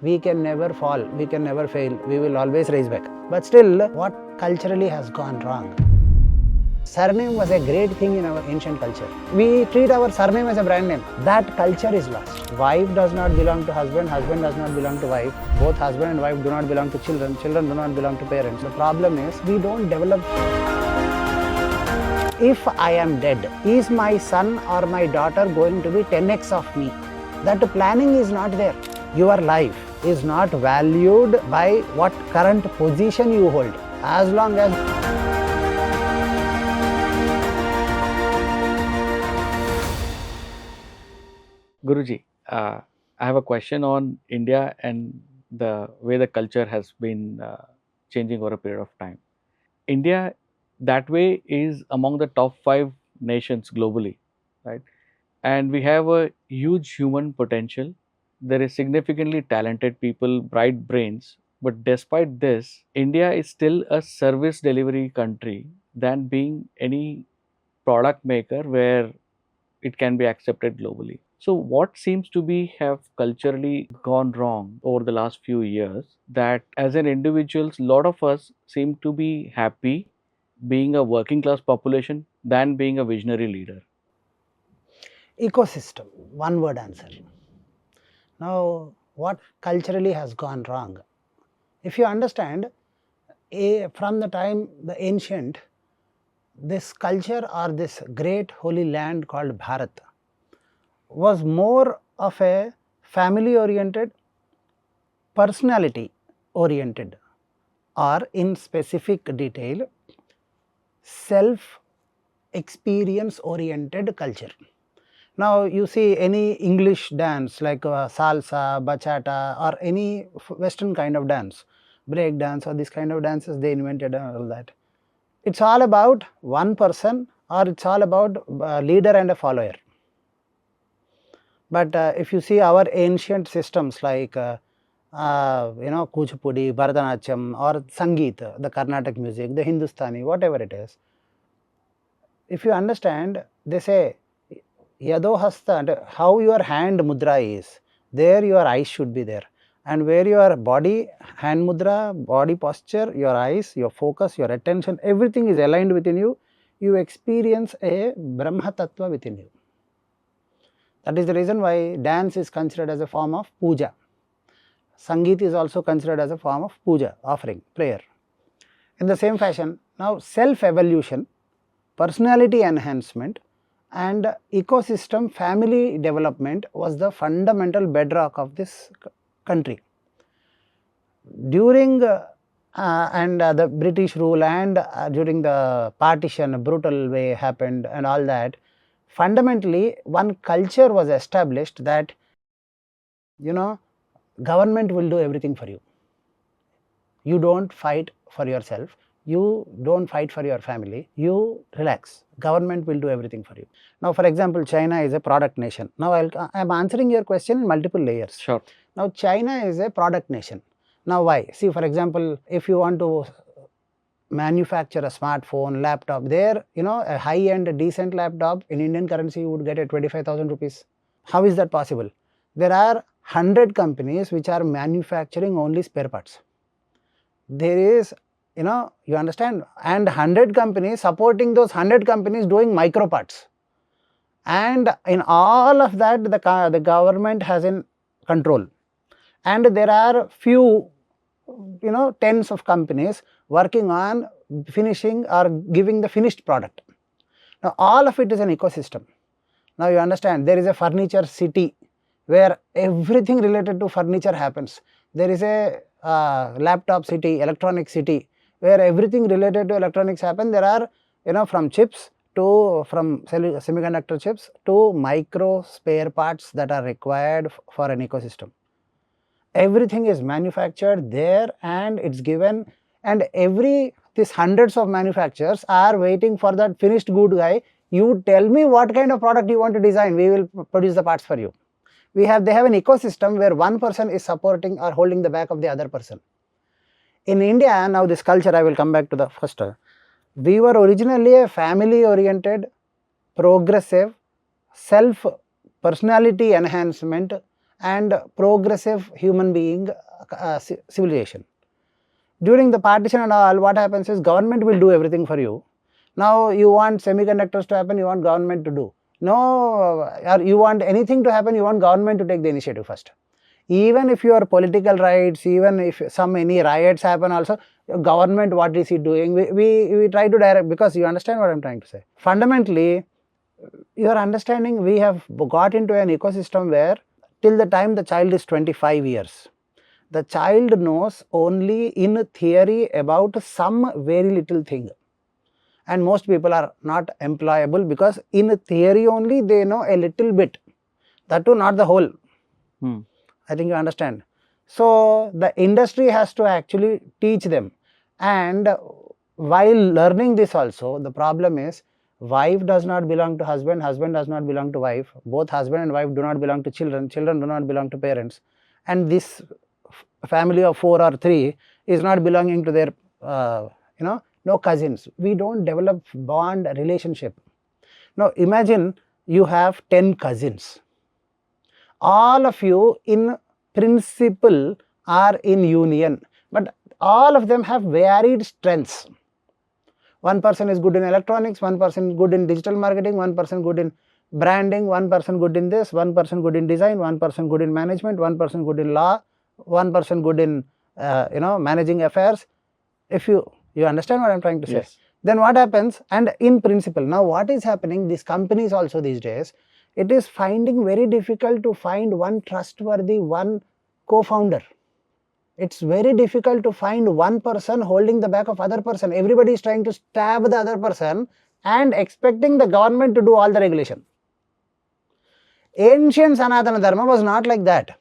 we can never fall, we can never fail, we will always rise back. But still, what culturally has gone wrong? Surname was a great thing in our ancient culture. We treat our surname as a brand name. That culture is lost. Wife does not belong to husband, husband does not belong to wife. Both husband and wife do not belong to children, children do not belong to parents. The problem is we don't develop. If I am dead, is my son or my daughter going to be 10x of me? That planning is not there. Your life is not valued by what current position you hold. As long as Guruji, I have a question on India and the way the culture has been changing over a period of time. India, that way, is among the top 5 nations globally, right? And we have a huge human potential. There is significantly talented people, bright brains. But despite this, India is still a service delivery country than being any product maker where it can be accepted globally. So what seems to be have culturally gone wrong over the last few years that as an individuals, a lot of us seem to be happy being a working class population than being a visionary leader? ecosystem, one word answer. Now, what culturally has gone wrong? If you understand, from the time the ancient, this culture or this great holy land called Bharat was more of a family oriented, personality oriented, or in specific detail, self experience oriented culture. Now, you see any English dance like salsa, bachata, or any Western kind of dance, break dance, or this kind of dances they invented and all that. It's all about one person, or it's all about a leader and a follower. But if you see our ancient systems like Kuchipudi, Bharatanatyam, or Sangeet, the Carnatic music, the Hindustani, whatever it is, if you understand, they say Yado hasta, how your hand mudra is, there your eyes should be there. And where your body, hand mudra, body posture, your eyes, your focus, your attention, everything is aligned within you, you experience a Brahma Tattva within you. That is the reason why dance is considered as a form of puja. Sangeet is also considered as a form of puja, offering, prayer. In the same fashion, now self-evolution, personality enhancement, and ecosystem family development was the fundamental bedrock of this country. During the British rule and during the partition, a brutal way happened and all that, fundamentally one culture was established that government will do everything for you. You don't fight for yourself. You don't fight for your family, you relax, government will do everything for you. Now, for example, China is a product nation. Now, I am answering your question in multiple layers. Sure. Now, China is a product nation. Now, why? See, for example, if you want to manufacture a smartphone, laptop, there, a high-end decent laptop in Indian currency you would get at 25,000 rupees. How is that possible? There are 100 companies which are manufacturing only spare parts. There is, you understand, and 100 companies supporting those 100 companies doing micro parts. And in all of that, the government has in control. And there are few, tens of companies working on finishing or giving the finished product. Now, all of it is an ecosystem. Now, you understand, there is a furniture city where everything related to furniture happens. There is a laptop city, electronic city, where everything related to electronics happen. There are, from chips to, from semiconductor chips to micro spare parts that are required for an ecosystem. Everything is manufactured there and it's given, and these hundreds of manufacturers are waiting for that finished good guy. You tell me what kind of product you want to design, we will produce the parts for you. They have an ecosystem where one person is supporting or holding the back of the other person. In India, now this culture, I will come back to the first. We were originally a family oriented, progressive, self personality enhancement and progressive human being civilization. During the partition and all, what happens is government will do everything for you. Now you want semiconductors to happen, you want government to do. No, or you want anything to happen, you want government to take the initiative first. Even if your political rights, even if any riots happen also, government, what is it doing? We try to direct, because you understand what I am trying to say. Fundamentally, you are understanding, we have got into an ecosystem where till the time the child is 25 years, the child knows only in theory about some very little thing. And most people are not employable because in theory only they know a little bit, that too not the whole. I think you understand. So the industry has to actually teach them, and while learning this also, the problem is wife does not belong to husband, husband does not belong to wife, both husband and wife do not belong to children, children do not belong to parents, and this family of 4 or 3 is not belonging to their no cousins. We don't develop bond relationship. Now imagine you have 10 cousins. All of you in principle are in union, but all of them have varied strengths. One person is good in electronics, one person is good in digital marketing, one person good in branding, one person good in this, one person good in design, one person good in management, one person good in law, one person good in managing affairs. If you understand what I am trying to say. Yes. Then what happens? And in principle, now what is happening, these companies also these days, it is finding very difficult to find one trustworthy, one co-founder. It's very difficult to find one person holding the back of other person. Everybody is trying to stab the other person and expecting the government to do all the regulation. Ancient Sanatana Dharma was not like that.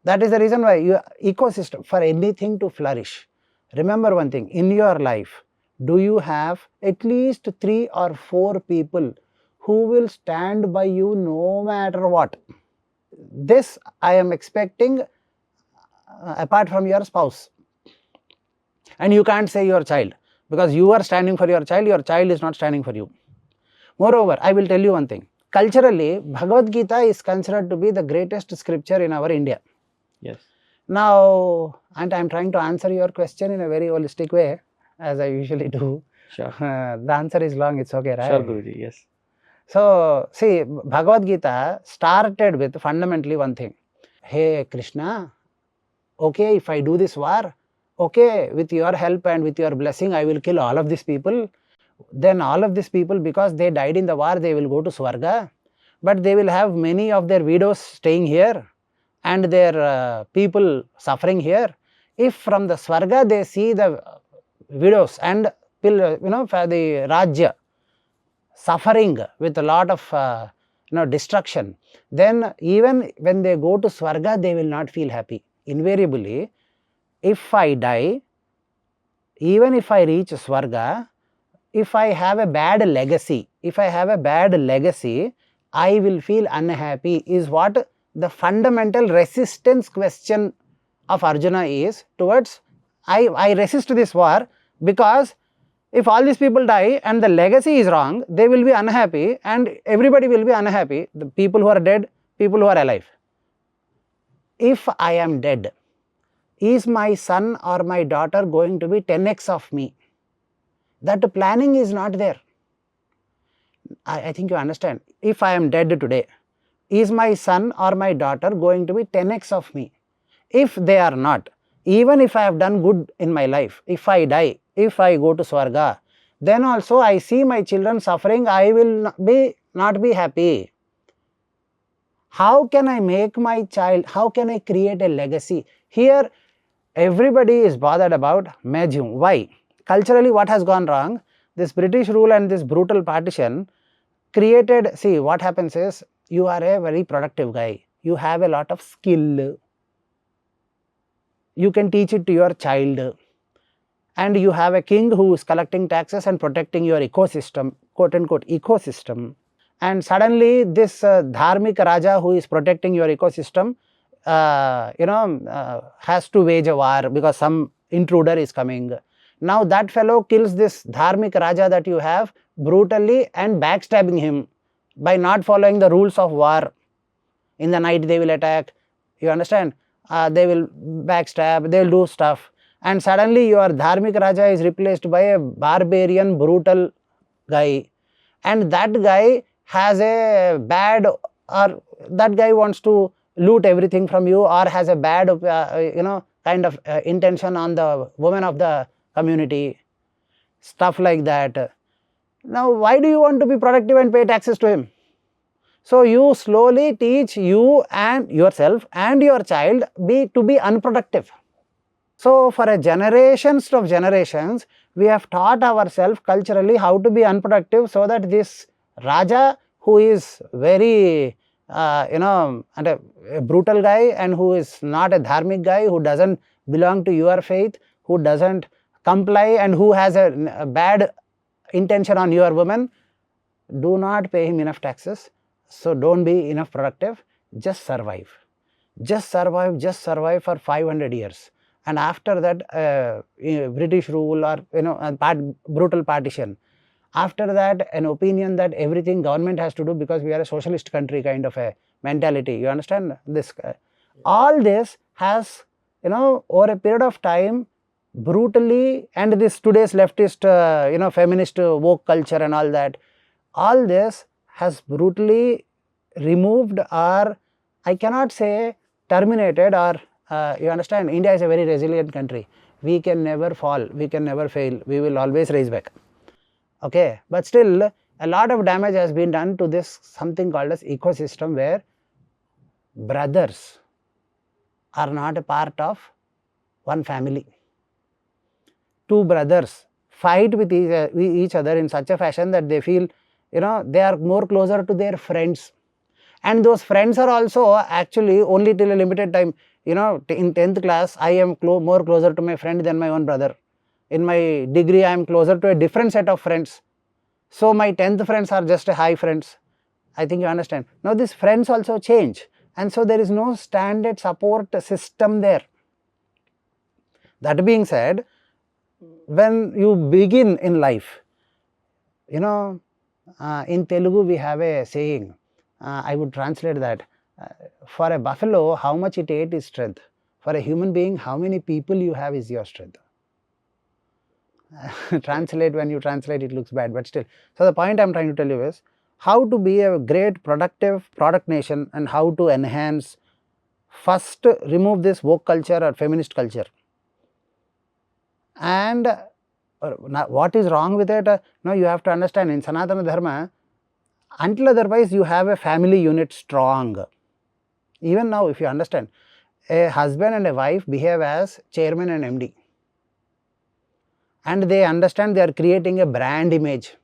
That is the reason why your ecosystem, for anything to flourish, remember one thing, in your life, do you have at least 3 or 4 people who will stand by you no matter what? This I am expecting apart from your spouse. And you can't say your child, because you are standing for your child is not standing for you. Moreover, I will tell you one thing. Culturally, Bhagavad Gita is considered to be the greatest scripture in our India. Yes. Now, and I am trying to answer your question in a very holistic way, as I usually do. Sure. The answer is long, it's okay, right? Sure, Guruji, yes. So, see, Bhagavad Gita started with fundamentally one thing. Hey Krishna, okay, if I do this war, okay, with your help and with your blessing, I will kill all of these people. Then all of these people, because they died in the war, they will go to Swarga, but they will have many of their widows staying here and their people suffering here. If from the Swarga they see the widows and for the Rajya suffering with a lot of destruction, then even when they go to Swarga, they will not feel happy. Invariably, if I die, even if I reach Swarga, if I have a bad legacy, I will feel unhappy, is what the fundamental resistance question of Arjuna is towards, I resist this war because if all these people die and the legacy is wrong, they will be unhappy and everybody will be unhappy, the people who are dead, people who are alive. If I am dead, is my son or my daughter going to be 10x of me? That planning is not there. I think you understand. If I am dead today, is my son or my daughter going to be 10x of me? If they are not, even if I have done good in my life, if I die, if I go to Swarga, then also I see my children suffering, I will not be happy. How can I make my child, how can I create a legacy? Here, everybody is bothered about Majhum. Why? Culturally, what has gone wrong? This British rule and this brutal partition created, see, what happens is, you are a very productive guy, you have a lot of skill, you can teach it to your child, and you have a king who is collecting taxes and protecting your ecosystem, quote unquote ecosystem, and suddenly this Dharmik Raja who is protecting your ecosystem has to wage a war because some intruder is coming. Now that fellow kills this Dharmik Raja that you have brutally and backstabbing him by not following the rules of war. In the night they will attack, You understand? They will backstab, they will do stuff, and suddenly your Dharmik Raja is replaced by a barbarian, brutal guy, and that guy has a bad, or that guy wants to loot everything from you, or has a bad kind of intention on the women of the community, stuff like that. Now why do you want to be productive and pay taxes to him? So you slowly teach you and yourself and your child to be unproductive. So for a generations of generations, we have taught ourselves culturally how to be unproductive, so that this Raja, who is very and a brutal guy, and who is not a dharmic guy, who doesn't belong to your faith, who doesn't comply, and who has a bad intention on your women, do not pay him enough taxes. So don't be enough productive, just survive. Just survive for 500 years. And after that, British rule, or brutal partition. After that, an opinion that everything government has to do, because we are a socialist country kind of a mentality. You understand this? All this has, over a period of time, brutally, and this today's leftist, feminist woke culture and all that, all this has brutally removed, or I cannot say terminated, or you understand, India is a very resilient country. We can never fall, we can never fail, we will always rise back. Okay, but still a lot of damage has been done to this something called as ecosystem, where brothers are not a part of one family. Two brothers fight with each other in such a fashion that they feel, they are more closer to their friends, and those friends are also actually only till a limited time. In 10th class, I am more closer to my friend than my own brother. In my degree, I am closer to a different set of friends. So my 10th friends are just a high friends. I think you understand. Now these friends also change, and so there is no standard support system there. That being said, when you begin in life, in Telugu we have a saying, I would translate that, for a buffalo, how much it ate is strength. For a human being, how many people you have is your strength. When you translate, it looks bad, but still. So the point I am trying to tell you is how to be a great productive product nation, and how to enhance. First, remove this woke culture or feminist culture. And what is wrong with it? No, you have to understand, in Sanatana Dharma, until otherwise you have a family unit strong. Even now, if you understand, a husband and a wife behave as chairman and MD, and they understand they are creating a brand image.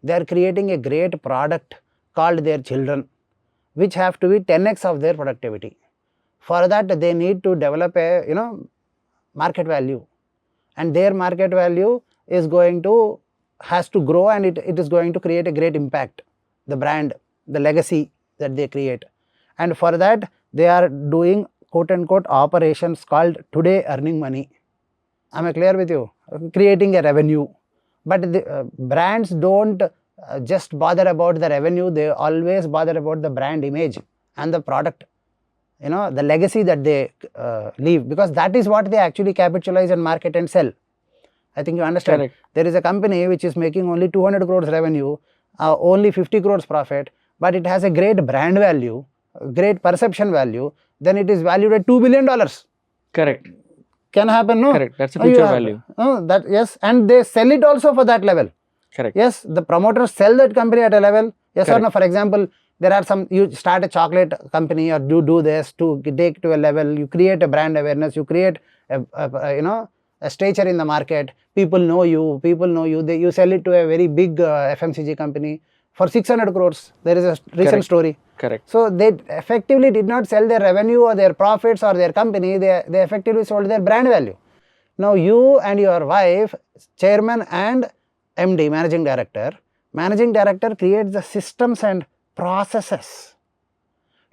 They are creating a great product called their children, which have to be 10x of their productivity. For that, they need to develop a market value, and their market value is has to grow, and it is going to create a great impact. The brand, the legacy that they create, and for that they are doing quote unquote operations called today earning money. Am I clear with you? Creating a revenue. But the brands don't just bother about the revenue, they always bother about the brand image and the product, the legacy that they leave, because that is what they actually capitalize and market and sell. I think you understand. Correct. There is a company which is making only 200 crores revenue, only 50 crores profit, but it has a great brand value, great perception value, then it is valued at $2 billion. Correct. Can happen, no? Correct. That's a future value. Yes, and they sell it also for that level. Correct. Yes, the promoters sell that company at a level. Yes. Correct. Or no? For example, there are some, you start a chocolate company, or do this to take to a level, you create a brand awareness, you create a stature in the market, people know you, you sell it to a very big FMCG company for 600 crores. There is a recent story. Correct. So they effectively did not sell their revenue or their profits or their company, they effectively sold their brand value. Now you and your wife, chairman and MD, managing director creates the systems and processes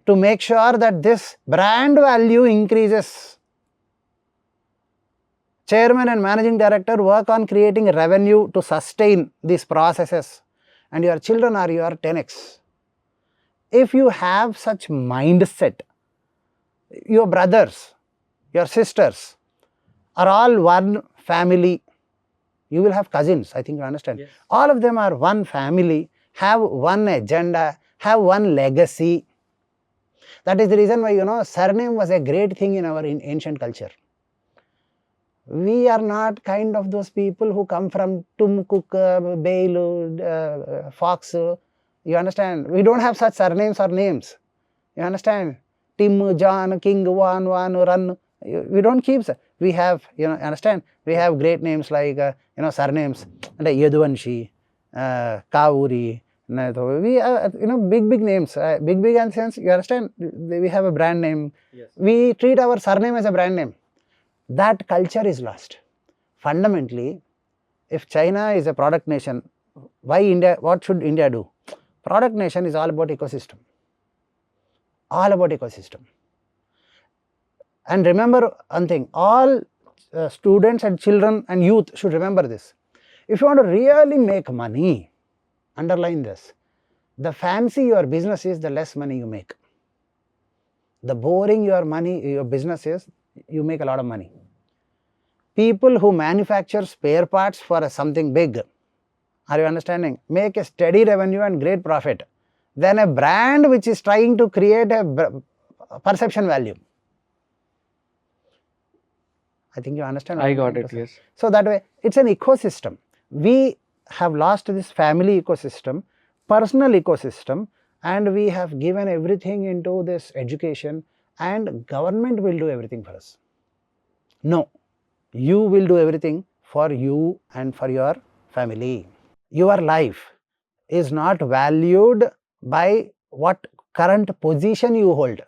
to make sure that this brand value increases. Chairman and managing director work on creating revenue to sustain these processes, and your children are your 10x. If you have such mindset, Your brothers, your sisters are all one family. You will have cousins, I think you understand. Yes. All of them are one family, have one agenda, have one legacy. That is the reason why surname was a great thing in our ancient culture. We are not kind of those people who come from Tumkuk, Bailu, Fox. You understand? We don't have such surnames or names. You understand? Tim, John, King, Wan, Run. We don't keep. We have, understand? We have great names like, surnames. Yaduvanshi, Kavuri. We have, big names. Big in the sense, you understand? We have a brand name. Yes. We treat our surname as a brand name. That culture is lost. Fundamentally, if China is a product nation, why India? What should India do? Product nation is all about ecosystem. All about ecosystem. And remember one thing, all students and children and youth should remember this. If you want to really make money, underline this, the fancy your business is, the less money you make. The boring your business is, you make a lot of money. People who manufacture spare parts for something big, are you understanding, make a steady revenue and great profit, than a brand which is trying to create a perception value. I think you understand. I got it, yes. So that way, it's an ecosystem. We have lost this family ecosystem, personal ecosystem, and we have given everything into this education, and government will do everything for us. No, you will do everything for you and for your family. Your life is not valued by what current position you hold.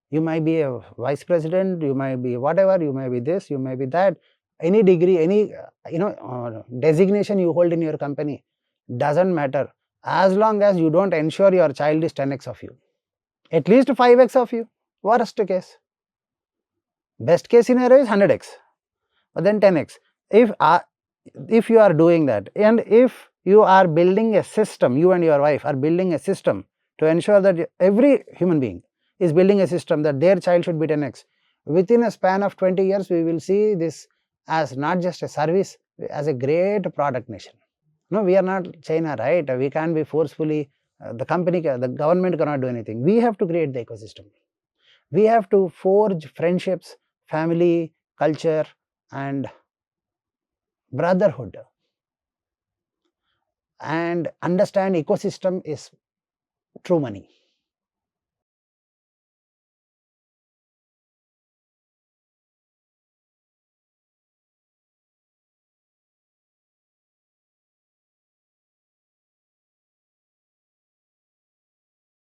You might be a vice president, you might be whatever, you may be this, you may be that, any degree, any designation you hold in your company, doesn't matter, as long as you don't ensure your child is 10x of you, at least 5x of you. Worst case, best case scenario is 100x, but then 10x. If you are doing that, and if you are building a system, you and your wife are building a system to ensure that every human being is building a system that their child should be 10x, within a span of 20 years, we will see this as not just a service, as a great product nation. No, we are not China, right? We can't be forcefully, the government cannot do anything. We have to create the ecosystem. We have to forge friendships, family, culture, and brotherhood, and understand ecosystem is true money.